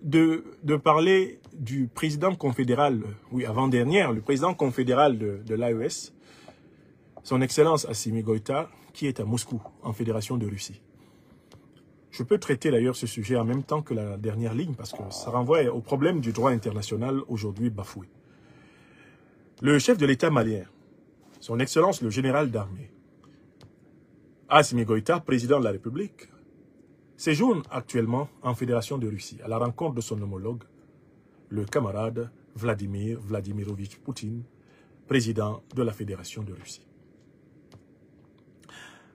de parler du président confédéral, oui, avant-dernière, le président confédéral de l'AES, son Excellence Assimi Goïta, qui est à Moscou, en Fédération de Russie. Je peux traiter d'ailleurs ce sujet en même temps que la dernière ligne, parce que ça renvoie au problème du droit international aujourd'hui bafoué. Le chef de l'État malien, son Excellence le général d'armée, Assimi Goïta, président de la République, séjourne actuellement en Fédération de Russie, à la rencontre de son homologue, le camarade Vladimir Vladimirovitch Poutine, président de la Fédération de Russie.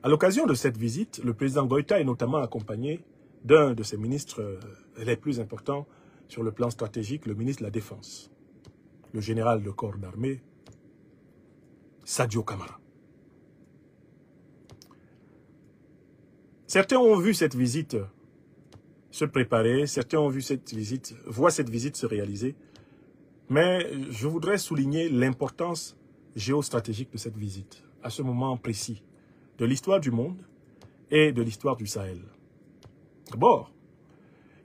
À l'occasion de cette visite, le président Goïta est notamment accompagné d'un de ses ministres les plus importants sur le plan stratégique, le ministre de la Défense, le général de corps d'armée, Sadio Kamara. Certains ont vu cette visite se préparer, certains ont vu voient cette visite se réaliser, mais je voudrais souligner l'importance géostratégique de cette visite, à ce moment précis, de l'histoire du monde et de l'histoire du Sahel. D'abord,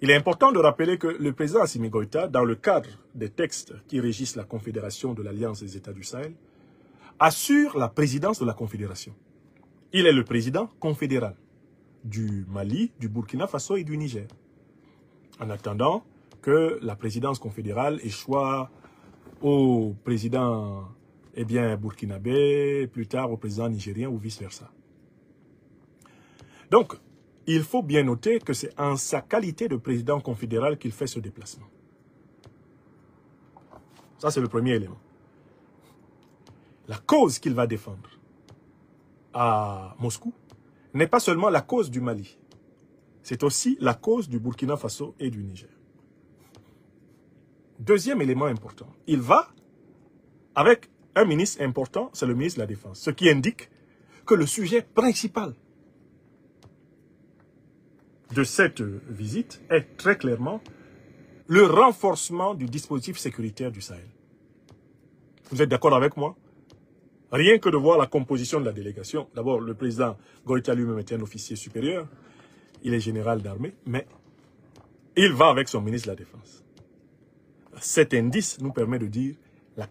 il est important de rappeler que le président Assimi Goïta, dans le cadre des textes qui régissent la Confédération de l'Alliance des États du Sahel, assure la présidence de la Confédération. Il est le président confédéral du Mali, du Burkina Faso et du Niger, en attendant que la présidence confédérale échoue au président burkinabé, plus tard au président nigérien ou vice-versa. Donc, il faut bien noter que c'est en sa qualité de président confédéral qu'il fait ce déplacement. Ça, c'est le premier élément. La cause qu'il va défendre à Moscou n'est pas seulement la cause du Mali, c'est aussi la cause du Burkina Faso et du Niger. Deuxième élément important, il va avec un ministre important, c'est le ministre de la Défense, ce qui indique que le sujet principal de cette visite est très clairement le renforcement du dispositif sécuritaire du Sahel. Vous êtes d'accord avec moi? Rien que de voir la composition de la délégation. D'abord, le président Goïta lui-même est un officier supérieur. Il est général d'armée, mais il va avec son ministre de la Défense. Cet indice nous permet de dire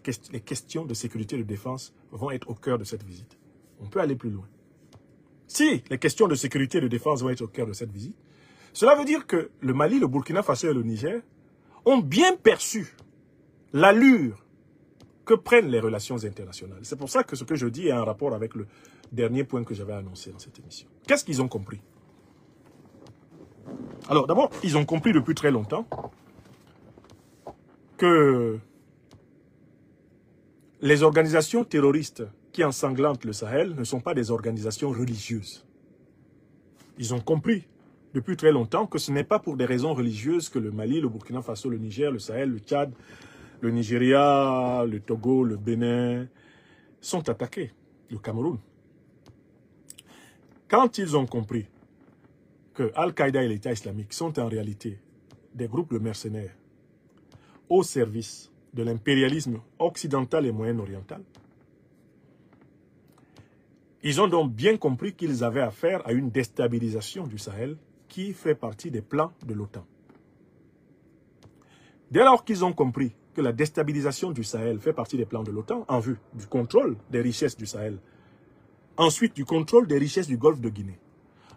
que les questions de sécurité et de défense vont être au cœur de cette visite. On peut aller plus loin. Si les questions de sécurité et de défense vont être au cœur de cette visite, cela veut dire que le Mali, le Burkina Faso et le Niger ont bien perçu l'allure que prennent les relations internationales. C'est pour ça que ce que je dis est en rapport avec le dernier point que j'avais annoncé dans cette émission. Qu'est-ce qu'ils ont compris? Alors d'abord, ils ont compris depuis très longtemps que les organisations terroristes qui ensanglantent le Sahel ne sont pas des organisations religieuses. Ils ont compris depuis très longtemps que ce n'est pas pour des raisons religieuses que le Mali, le Burkina Faso, le Niger, le Sahel, le Tchad, le Nigeria, le Togo, le Bénin sont attaqués, le Cameroun. Quand ils ont compris que Al-Qaïda et l'État islamique sont en réalité des groupes de mercenaires au service de l'impérialisme occidental et moyen-oriental, ils ont donc bien compris qu'ils avaient affaire à une déstabilisation du Sahel qui fait partie des plans de l'OTAN. Dès lors qu'ils ont compris que la déstabilisation du Sahel fait partie des plans de l'OTAN en vue du contrôle des richesses du Sahel, ensuite du contrôle des richesses du Golfe de Guinée,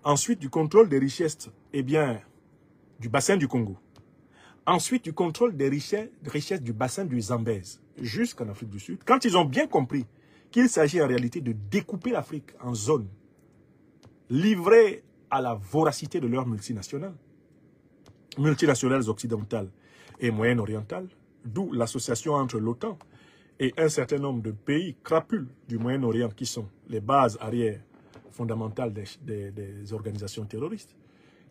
ensuite du contrôle des richesses du bassin du Congo, ensuite du contrôle des richesses du bassin du Zambèze jusqu'en Afrique du Sud, quand ils ont bien compris qu'il s'agit en réalité de découper l'Afrique en zones livrées à la voracité de leurs multinationales occidentales et moyen-orientales, d'où l'association entre l'OTAN et un certain nombre de pays crapules du Moyen-Orient qui sont les bases arrière fondamentales des organisations terroristes.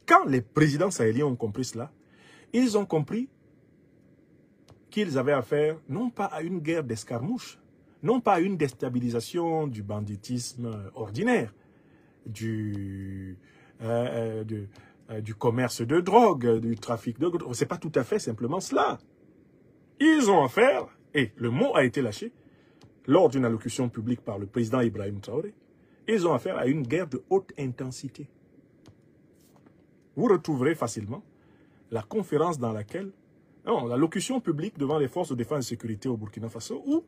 Quand les présidents sahéliens ont compris cela, ils ont compris qu'ils avaient affaire non pas à une guerre d'escarmouche, non pas à une déstabilisation du banditisme ordinaire, du commerce de drogue, du trafic de drogue. Ce n'est pas tout à fait simplement cela. Ils ont affaire, et le mot a été lâché, lors d'une allocution publique par le président Ibrahim Traoré, ils ont affaire à une guerre de haute intensité. Vous retrouverez facilement la conférence dans laquelle, non, la locution publique devant les forces de défense et de sécurité au Burkina Faso, où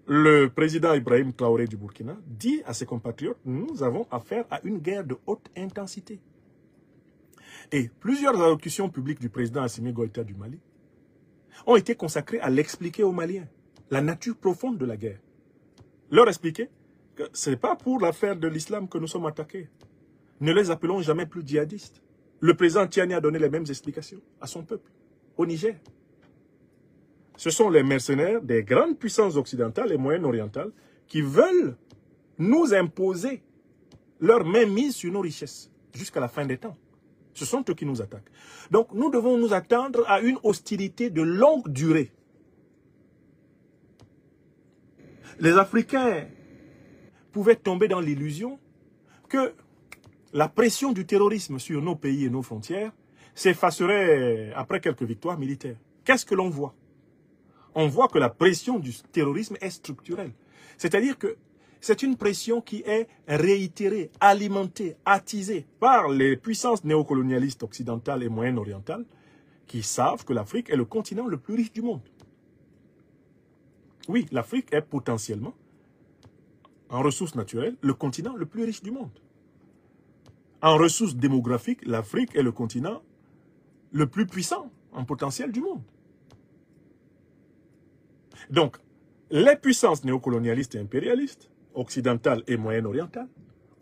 le président Ibrahim Traoré du Burkina dit à ses compatriotes, nous avons affaire à une guerre de haute intensité. Et plusieurs allocutions publiques du président Assimi Goïta du Mali ont été consacrées à l'expliquer aux Maliens, la nature profonde de la guerre. Leur expliquer que ce n'est pas pour l'affaire de l'islam que nous sommes attaqués. Ne les appelons jamais plus djihadistes. Le président Tiani a donné les mêmes explications à son peuple, au Niger. Ce sont les mercenaires des grandes puissances occidentales et moyen-orientales qui veulent nous imposer leur mainmise sur nos richesses jusqu'à la fin des temps. Ce sont eux qui nous attaquent. Donc nous devons nous attendre à une hostilité de longue durée. Les Africains pouvaient tomber dans l'illusion que la pression du terrorisme sur nos pays et nos frontières s'effacerait après quelques victoires militaires. Qu'est-ce que l'on voit? On voit que la pression du terrorisme est structurelle. C'est-à-dire que c'est une pression qui est réitérée, alimentée, attisée par les puissances néocolonialistes occidentales et moyen-orientales qui savent que l'Afrique est le continent le plus riche du monde. Oui, l'Afrique est potentiellement, en ressources naturelles, le continent le plus riche du monde. En ressources démographiques, l'Afrique est le continent le plus puissant en potentiel du monde. Donc, les puissances néocolonialistes et impérialistes, occidentales et moyen-orientales,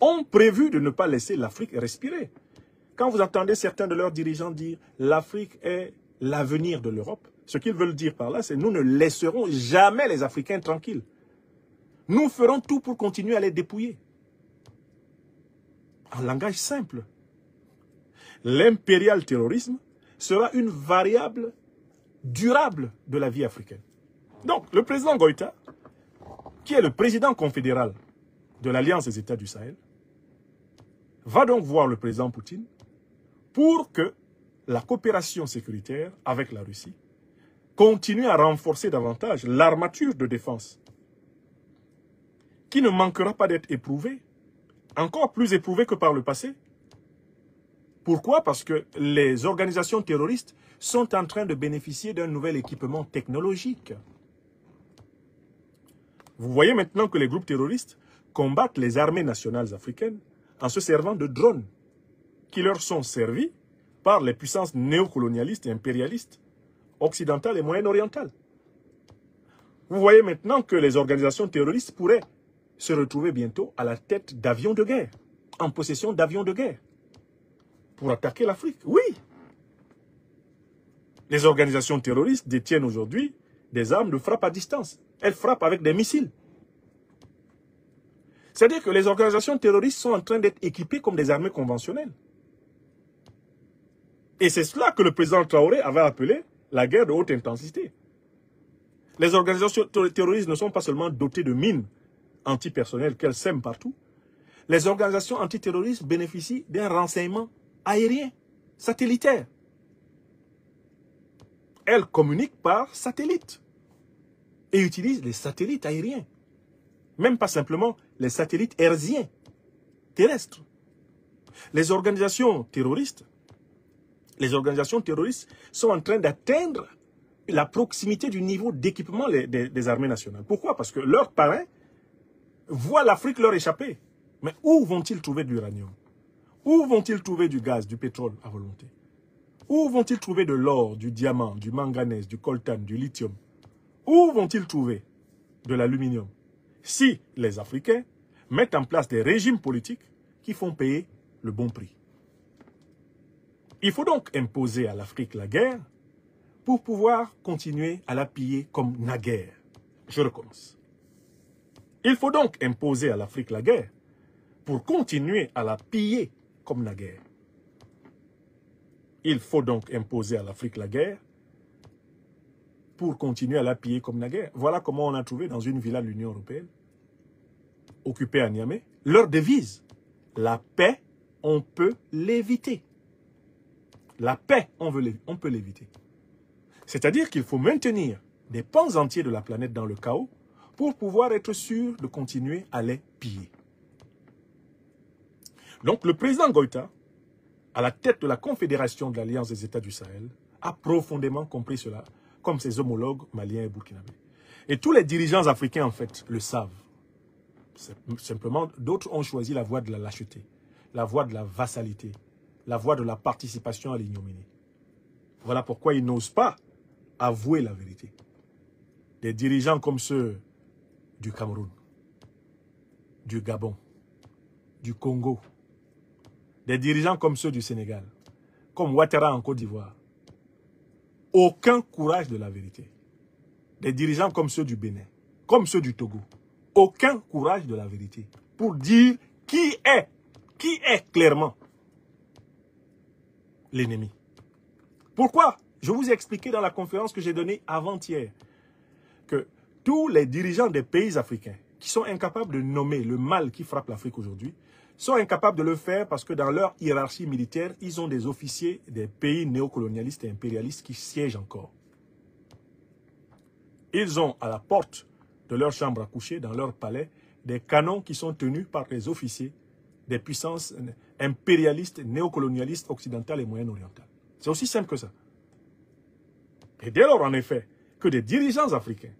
ont prévu de ne pas laisser l'Afrique respirer. Quand vous entendez certains de leurs dirigeants dire « l'Afrique est l'avenir de l'Europe », ce qu'ils veulent dire par là, c'est « nous ne laisserons jamais les Africains tranquilles. Nous ferons tout pour continuer à les dépouiller. » En langage simple, l'impérial terrorisme sera une variable durable de la vie africaine. Donc, le président Goïta, qui est le président confédéral de l'Alliance des États du Sahel, va donc voir le président Poutine pour que la coopération sécuritaire avec la Russie continue à renforcer davantage l'armature de défense, qui ne manquera pas d'être éprouvée, encore plus éprouvée que par le passé. Pourquoi? Parce que les organisations terroristes sont en train de bénéficier d'un nouvel équipement technologique. Vous voyez maintenant que les groupes terroristes combattent les armées nationales africaines en se servant de drones qui leur sont servis par les puissances néocolonialistes et impérialistes occidentales et moyen-orientales. Vous voyez maintenant que les organisations terroristes pourraient se retrouver bientôt à la tête d'avions de guerre, en possession d'avions de guerre, pour attaquer l'Afrique. Oui! Les organisations terroristes détiennent aujourd'hui des armes de frappe à distance. Elles frappent avec des missiles. C'est-à-dire que les organisations terroristes sont en train d'être équipées comme des armées conventionnelles. Et c'est cela que le président Traoré avait appelé la guerre de haute intensité. Les organisations terroristes ne sont pas seulement dotées de mines antipersonnelles qu'elles sèment partout. Les organisations antiterroristes bénéficient d'un renseignement aérien, satellitaire. Elles communiquent par satellite et utilisent les satellites aériens. Même pas simplement les satellites hertziens, terrestres. Les organisations terroristes sont en train d'atteindre la proximité du niveau d'équipement des armées nationales. Pourquoi? Parce que leurs parrains voient l'Afrique leur échapper. Mais où vont-ils trouver de l'uranium? Où vont-ils trouver du gaz, du pétrole à volonté? Où vont-ils trouver de l'or, du diamant, du manganèse, du coltan, du lithium? Où vont-ils trouver de l'aluminium? Si les Africains mettent en place des régimes politiques qui font payer le bon prix. Il faut donc imposer à l'Afrique la guerre pour pouvoir continuer à la piller comme naguère. Je recommence. Il faut donc imposer à l'Afrique la guerre pour continuer à la piller comme naguère. Il faut donc imposer à l'Afrique la guerre pour continuer à la piller comme naguère. Voilà comment on a trouvé dans une villa de l'Union européenne, occupée à Niamey, leur devise. La paix, on peut l'éviter. La paix, on peut l'éviter. C'est-à-dire qu'il faut maintenir des pans entiers de la planète dans le chaos pour pouvoir être sûr de continuer à les piller. Donc le président Goïta à la tête de la Confédération de l'Alliance des États du Sahel, a profondément compris cela, comme ses homologues maliens et burkinabés. Et tous les dirigeants africains, en fait, le savent. Simplement, d'autres ont choisi la voie de la lâcheté, la voie de la vassalité, la voie de la participation à l'ignominie. Voilà pourquoi ils n'osent pas avouer la vérité. Des dirigeants comme ceux du Cameroun, du Gabon, du Congo, des dirigeants comme ceux du Sénégal, comme Ouattara en Côte d'Ivoire, aucun courage de la vérité. Des dirigeants comme ceux du Bénin, comme ceux du Togo, aucun courage de la vérité pour dire qui est clairement l'ennemi. Pourquoi? Je vous ai expliqué dans la conférence que j'ai donnée avant-hier que tous les dirigeants des pays africains qui sont incapables de nommer le mal qui frappe l'Afrique aujourd'hui sont incapables de le faire parce que dans leur hiérarchie militaire, ils ont des officiers des pays néocolonialistes et impérialistes qui siègent encore. Ils ont à la porte de leur chambre à coucher, dans leur palais, des canons qui sont tenus par les officiers des puissances impérialistes, néocolonialistes, occidentales et moyen-orientales. C'est aussi simple que ça. Et dès lors, en effet, que des dirigeants africains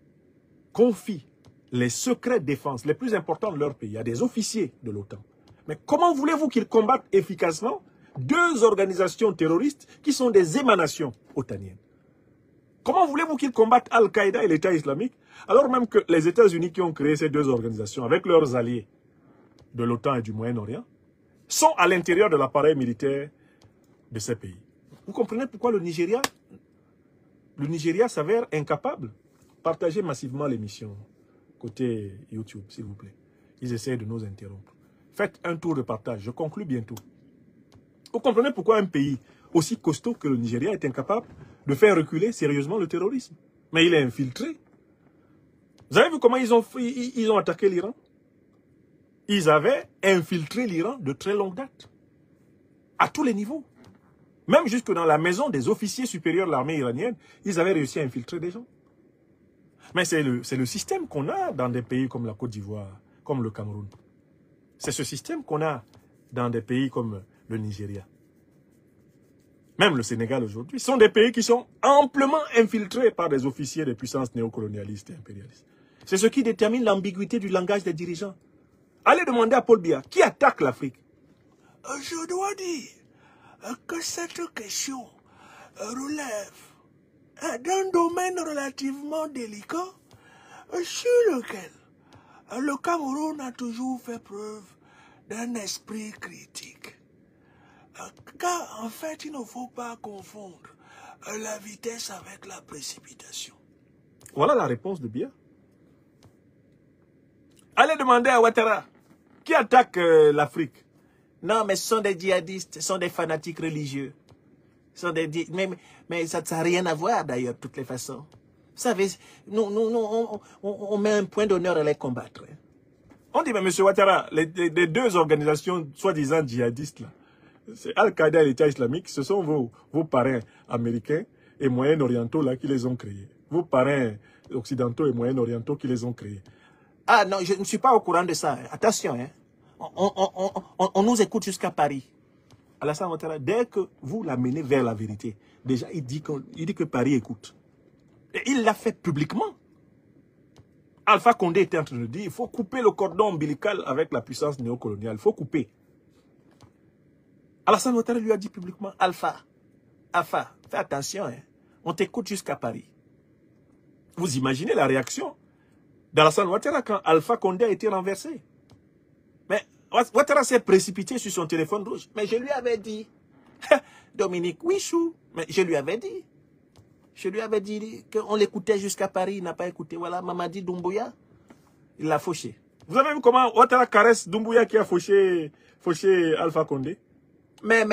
confient les secrets de défense les plus importants de leur pays à des officiers de l'OTAN, mais comment voulez-vous qu'ils combattent efficacement deux organisations terroristes qui sont des émanations otaniennes? Comment voulez-vous qu'ils combattent Al-Qaïda et l'État islamique, alors même que les États-Unis qui ont créé ces deux organisations avec leurs alliés de l'OTAN et du Moyen-Orient sont à l'intérieur de l'appareil militaire de ces pays? Vous comprenez pourquoi le Nigeria s'avère incapable? Partagez massivement l'émission côté YouTube, s'il vous plaît. Ils essaient de nous interrompre. Faites un tour de partage, je conclue bientôt. Vous comprenez pourquoi un pays aussi costaud que le Nigeria est incapable de faire reculer sérieusement le terrorisme? Mais il est infiltré. Vous avez vu comment ils ont attaqué l'Iran? Ils avaient infiltré l'Iran de très longue date. À tous les niveaux. Même jusque dans la maison des officiers supérieurs de l'armée iranienne, ils avaient réussi à infiltrer des gens. Mais c'est le système qu'on a dans des pays comme la Côte d'Ivoire, comme le Cameroun. C'est ce système qu'on a dans des pays comme le Nigeria. Même le Sénégal aujourd'hui, sont des pays qui sont amplement infiltrés par des officiers des puissances néocolonialistes et impérialistes. C'est ce qui détermine l'ambiguïté du langage des dirigeants. Allez demander à Paul Biya, qui attaque l'Afrique? Je dois dire que cette question relève d'un domaine relativement délicat sur lequel le Cameroun a toujours fait preuve d'un esprit critique. Car en fait, il ne faut pas confondre la vitesse avec la précipitation. Voilà la réponse de Biya. Allez demander à Ouattara, qui attaque l'Afrique? Non, mais ce sont des djihadistes, ce sont des fanatiques religieux. Ce sont des mais ça n'a rien à voir d'ailleurs, de toutes les façons. Vous savez, nous, on met un point d'honneur à les combattre. On dit, mais M. Ouattara, les deux organisations soi-disant djihadistes, là, c'est Al-Qaïda et l'État islamique, ce sont vos parrains américains et moyen-orientaux là qui les ont créés. Vos parrains occidentaux et moyen-orientaux qui les ont créés. Ah non, je ne suis pas au courant de ça. Attention, hein. On nous écoute jusqu'à Paris. Alassane Ouattara, dès que vous l'amenez vers la vérité, déjà il dit que Paris écoute. Et il l'a fait publiquement. Alpha Condé était en train de dire, il faut couper le cordon ombilical avec la puissance néocoloniale. Il faut couper. Alassane Ouattara lui a dit publiquement, Alpha, fais attention, hein. On t'écoute jusqu'à Paris. Vous imaginez la réaction d'Alassane Ouattara quand Alpha Condé a été renversé. Mais Ouattara s'est précipité sur son téléphone rouge. Mais je lui avais dit, Dominique Wichou, mais je lui avais dit qu'on l'écoutait jusqu'à Paris, il n'a pas écouté. Voilà, Mamadi Doumbouya, il l'a fauché. Vous avez vu comment Ouattara caresse Doumbouya qui a fauché Alpha Condé? Mais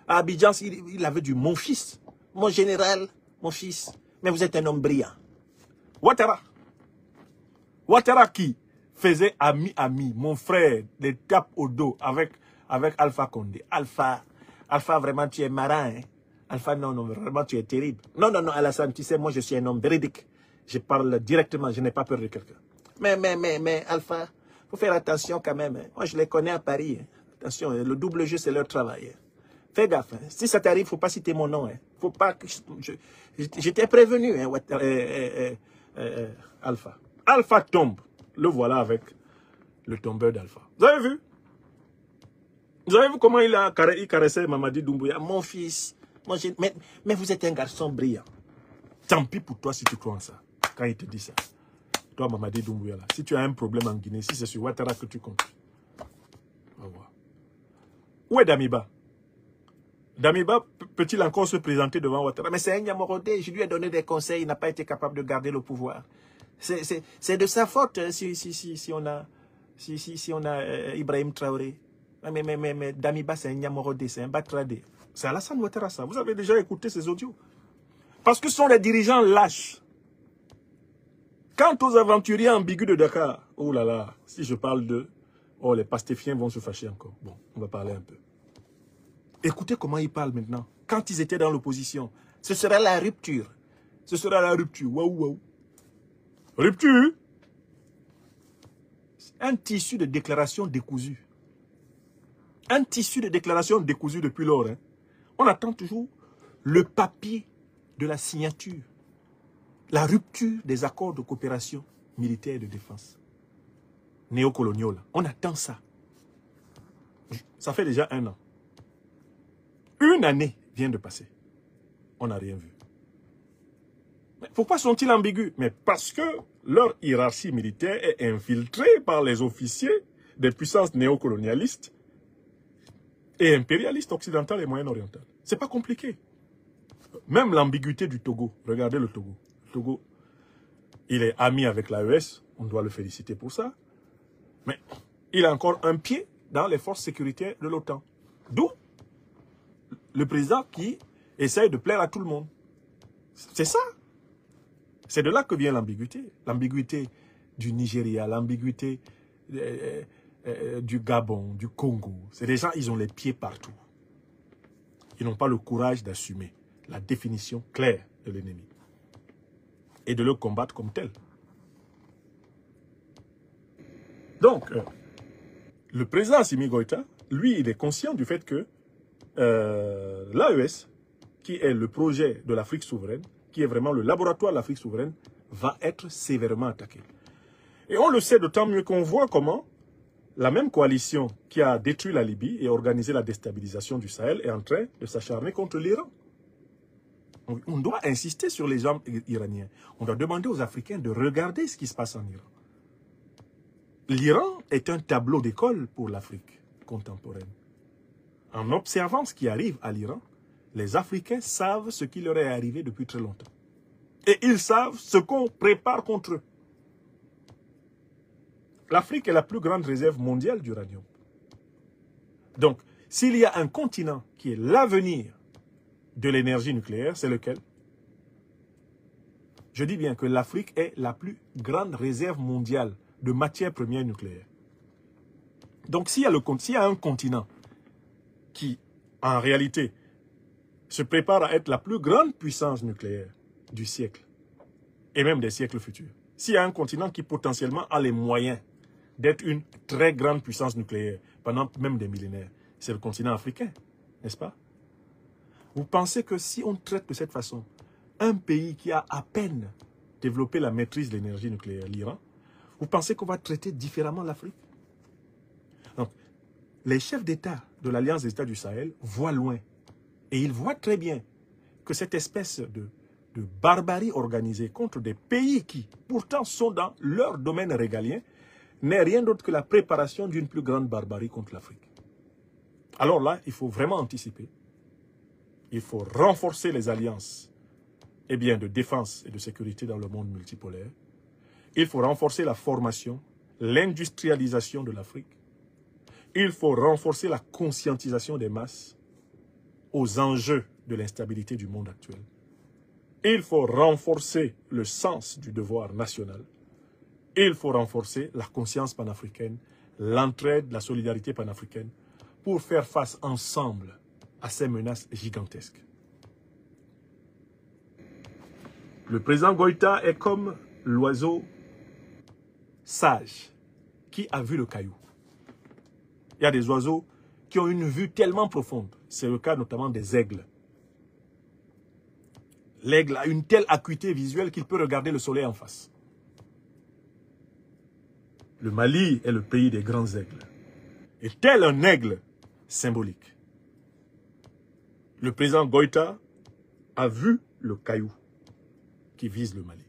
à Abidjan, il avait dit mon fils, mon général, mon fils. Mais vous êtes un homme brillant. Ouattara qui faisait ami, mon frère, des tapes au dos avec Alpha Condé. Alpha, vraiment, tu es marin, hein? Alpha, non, vraiment, tu es terrible. Non, Alassane, tu sais, moi, je suis un homme véridique. Je parle directement, je n'ai pas peur de quelqu'un. Mais, Alpha, faut faire attention quand même. Hein? Moi, je les connais à Paris. Hein? Attention, le double jeu, c'est leur travail. Hein? Fais gaffe. Hein. Si ça t'arrive, il ne faut pas citer mon nom. Hein. Faut pas que je t'ai prévenu, hein, Alpha. Alpha tombe. Le voilà avec le tombeur d'Alpha. Vous avez vu? Vous avez vu comment il caressait Mamadi Doumbouya? Mon fils. Mais vous êtes un garçon brillant. Tant pis pour toi si tu crois en ça. Quand il te dit ça. Toi, Mamadi Doumbouya, là. Si tu as un problème en Guinée, si c'est sur Ouattara que tu comptes. On va voir. Où est Damiba? Damiba peut-il encore se présenter devant Ouattara? Mais c'est un Yamorodé, je lui ai donné des conseils, il n'a pas été capable de garder le pouvoir. C'est de sa faute si on a Ibrahim Traoré. Mais Damiba, c'est un Yamorodé, c'est un Batradé. C'est Alassane Ouattara, ça. Vous avez déjà écouté ces audios. Parce que ce sont les dirigeants lâches. Quant aux aventuriers ambigus de Dakar, oh là là, si je parle d'eux, oh, les pastéfiens vont se fâcher encore. Bon, on va parler un peu. Écoutez comment ils parlent maintenant. Quand ils étaient dans l'opposition, ce sera la rupture. Ce sera la rupture. Waouh, waouh. Rupture. Un tissu de déclaration décousu. Un tissu de déclaration décousu depuis lors. Hein. On attend toujours le papier de la signature. La rupture des accords de coopération militaire et de défense. Néocoloniaux. On attend ça. Ça fait déjà 1 an. 1 année vient de passer. On n'a rien vu. Mais pourquoi sont-ils ambigus? Mais parce que leur hiérarchie militaire est infiltrée par les officiers des puissances néocolonialistes et impérialistes occidentales et moyen-orientales. C'est pas compliqué. Même l'ambiguïté du Togo. Regardez le Togo. Le Togo, il est ami avec l'AES. On doit le féliciter pour ça. Mais il a encore un pied dans les forces sécuritaires de l'OTAN. D'où le président qui essaye de plaire à tout le monde. C'est ça. C'est de là que vient l'ambiguïté. L'ambiguïté du Nigeria, l'ambiguïté du Gabon, du Congo. C'est des gens, ils ont les pieds partout. Ils n'ont pas le courage d'assumer la définition claire de l'ennemi et de le combattre comme tel. Donc, le président Assimi Goïta, lui, il est conscient du fait que l'AES, qui est le projet de l'Afrique souveraine, qui est vraiment le laboratoire de l'Afrique souveraine, va être sévèrement attaqué. Et on le sait d'autant mieux qu'on voit comment la même coalition qui a détruit la Libye et organisé la déstabilisation du Sahel est en train de s'acharner contre l'Iran. On doit insister sur les hommes iraniens. On doit demander aux Africains de regarder ce qui se passe en Iran. L'Iran est un tableau d'école pour l'Afrique contemporaine. En observant ce qui arrive à l'Iran, les Africains savent ce qui leur est arrivé depuis très longtemps. Et ils savent ce qu'on prépare contre eux. L'Afrique est la plus grande réserve mondiale d'uranium. Donc, s'il y a un continent qui est l'avenir de l'énergie nucléaire, c'est lequel? Je dis bien que l'Afrique est la plus grande réserve mondiale de matières premières nucléaires. Donc, s'il y a un continent qui, en réalité, se prépare à être la plus grande puissance nucléaire du siècle, et même des siècles futurs, s'il y a un continent qui potentiellement a les moyens d'être une très grande puissance nucléaire pendant même des millénaires, c'est le continent africain, n'est-ce pas? Vous pensez que si on traite de cette façon, un pays qui a à peine développé la maîtrise de l'énergie nucléaire, l'Iran, vous pensez qu'on va traiter différemment l'Afrique? Donc, les chefs d'État de l'Alliance des États du Sahel voient loin. Et ils voient très bien que cette espèce de barbarie organisée contre des pays qui, pourtant, sont dans leur domaine régalien, n'est rien d'autre que la préparation d'une plus grande barbarie contre l'Afrique. Alors là, il faut vraiment anticiper. Il faut renforcer les alliances de défense et de sécurité dans le monde multipolaire. Il faut renforcer la formation, l'industrialisation de l'Afrique. Il faut renforcer la conscientisation des masses aux enjeux de l'instabilité du monde actuel. Il faut renforcer le sens du devoir national. Il faut renforcer la conscience panafricaine, l'entraide, la solidarité panafricaine pour faire face ensemble à ces menaces gigantesques. Le président Goïta est comme l'oiseau sage qui a vu le caillou. Il y a des oiseaux qui ont une vue tellement profonde. C'est le cas notamment des aigles. L'aigle a une telle acuité visuelle qu'il peut regarder le soleil en face. Le Mali est le pays des grands aigles. Et tel un aigle symbolique, le président Goïta a vu le caillou qui vise le Mali.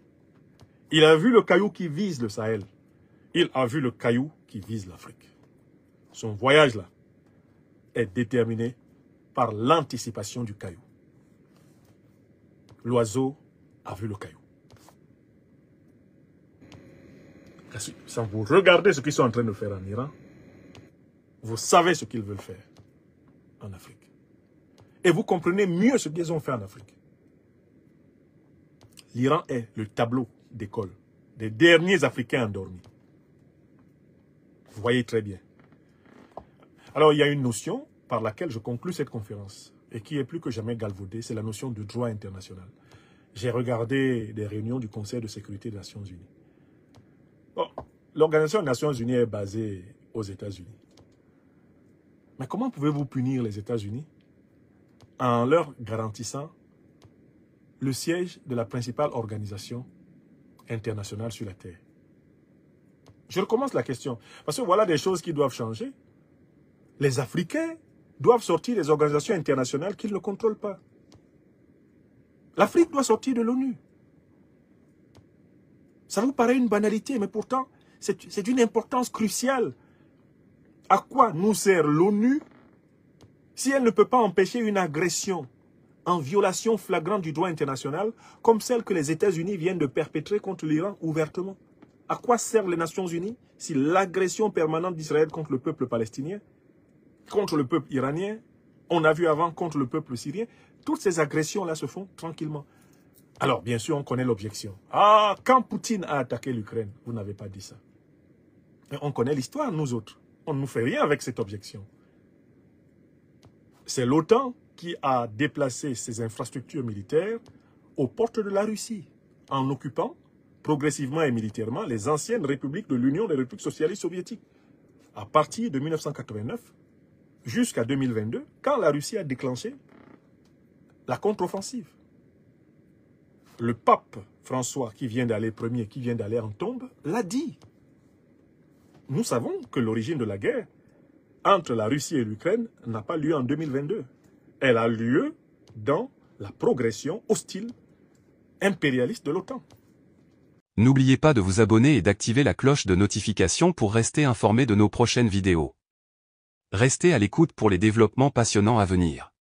Il a vu le caillou qui vise le Sahel. Il a vu le caillou qui vise l'Afrique. Son voyage-là est déterminé par l'anticipation du caillou. L'oiseau a vu le caillou. Quand vous regardez ce qu'ils sont en train de faire en Iran, vous savez ce qu'ils veulent faire en Afrique. Et vous comprenez mieux ce qu'ils ont fait en Afrique. L'Iran est le tableau d'école des derniers Africains endormis. Vous voyez très bien. Alors, il y a une notion par laquelle je conclus cette conférence et qui est plus que jamais galvaudée, c'est la notion de droit international. J'ai regardé des réunions du Conseil de sécurité des Nations Unies. Bon, l'Organisation des Nations Unies est basée aux États-Unis. Mais comment pouvez-vous punir les États-Unis en leur garantissant le siège de la principale organisation internationale sur la Terre? Je recommence la question, parce que voilà des choses qui doivent changer. Les Africains doivent sortir des organisations internationales qu'ils ne contrôlent pas. L'Afrique doit sortir de l'ONU. Ça vous paraît une banalité, mais pourtant, c'est d'une importance cruciale. À quoi nous sert l'ONU si elle ne peut pas empêcher une agression en violation flagrante du droit international, comme celle que les États-Unis viennent de perpétrer contre l'Iran ouvertement? À quoi servent les Nations Unies si l'agression permanente d'Israël contre le peuple palestinien, contre le peuple iranien, on a vu avant contre le peuple syrien, toutes ces agressions-là se font tranquillement. Alors, bien sûr, on connaît l'objection. Ah, quand Poutine a attaqué l'Ukraine, vous n'avez pas dit ça. Mais on connaît l'histoire, nous autres. On ne nous fait rien avec cette objection. C'est l'OTAN qui a déplacé ses infrastructures militaires aux portes de la Russie, en occupant progressivement et militairement les anciennes républiques de l'Union des républiques socialistes soviétiques. À partir de 1989 jusqu'à 2022, quand la Russie a déclenché la contre-offensive. Le pape François, qui vient d'aller premier, qui vient d'aller en tombe, l'a dit. Nous savons que l'origine de la guerre entre la Russie et l'Ukraine n'a pas lieu en 2022. Elle a lieu dans la progression hostile, impérialiste de l'OTAN. N'oubliez pas de vous abonner et d'activer la cloche de notification pour rester informé de nos prochaines vidéos. Restez à l'écoute pour les développements passionnants à venir.